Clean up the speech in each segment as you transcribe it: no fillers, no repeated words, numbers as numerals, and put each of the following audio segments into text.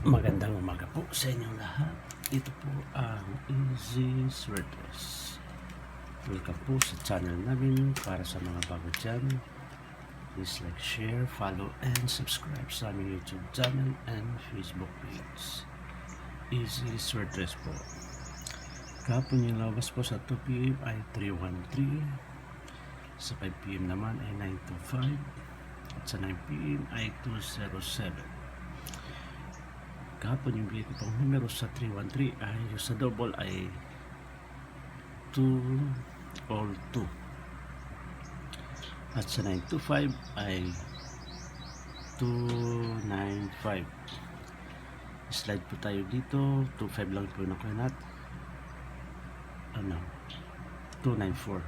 Magandang umaga po sa inyong lahat. Ito po ang Easy Sweaters. Welcome po sa channel namin. Para sa mga bago dyan, please like, share, follow, and subscribe sa aming YouTube channel and Facebook page. Easy Sweaters po. Kahapon yung labas po sa 2 PM ay 313. Sa 5 PM naman ay 925. At sa 9 PM ay 207. Kahapon yung bigay ko pang numero sa 313 ay yung sa double ay 2 all 2. At sa 925 ay 295. Slide po tayo dito. 25 lang po nakuha natin. 294.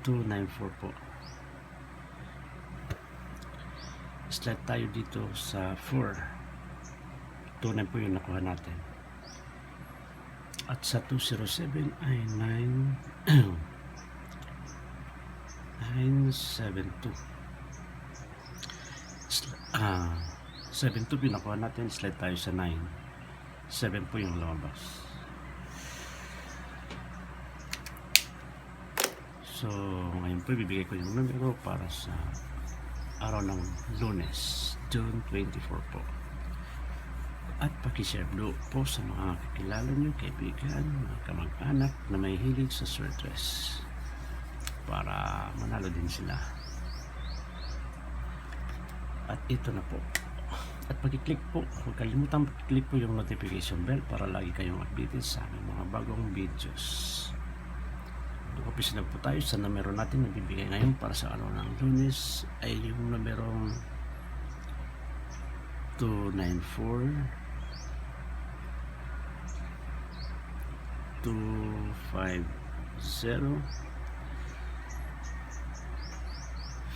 294 po. Slide tayo dito sa 4. 2 po yung nakuha natin. At sa 207 ay 972. 72 po yung nakuha natin. Slide tayo sa 9. 7 po yung lumabas. So ngayon po bibigay ko yung numero para sa araw ng Lunes, June 24 po. At pakishare po sa mga kakilala nyo, kaibigan, mga kamag-anak na may hilig sa sweaters para manalo din sila. At ito na po. At pag-click po, huwag kalimutan pag-click po yung notification bell para lagi kayong updated sa aming mga bagong videos. Umpisa na po tayo sa numero natin na bibigay ngayon para sa araw ng Lunes ay yung numerong 294 250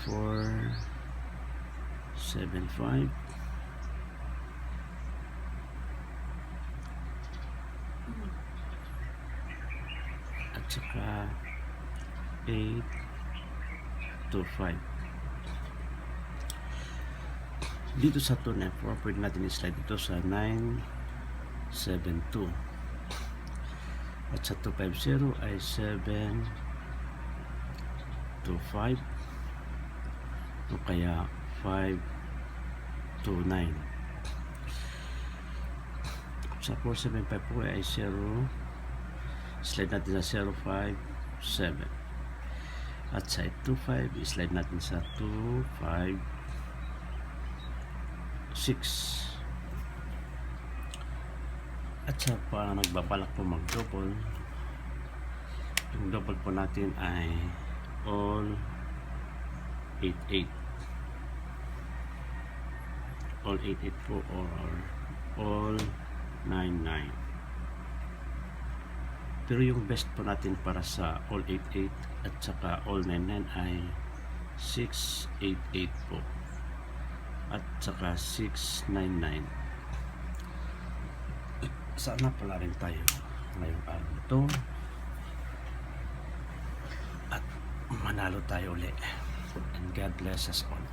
475 at saka 825. Dito sa 294 pwede natin i-slide dito sa 972 at sa 250 ay 725 o kaya 529. Sa 475 po ay 0, slide natin sa 057. At sa 825 slide natin sa 256. At sa pa nagbabalak po mag-double, yung double po natin ay all 88. All 88 po or all 99. Pero yung best po natin para sa all 88 at saka all 99 ay 688 po at saka 699. Sana pala rin tayo ngayong araw na ito at manalo tayo ulit. And God bless us all.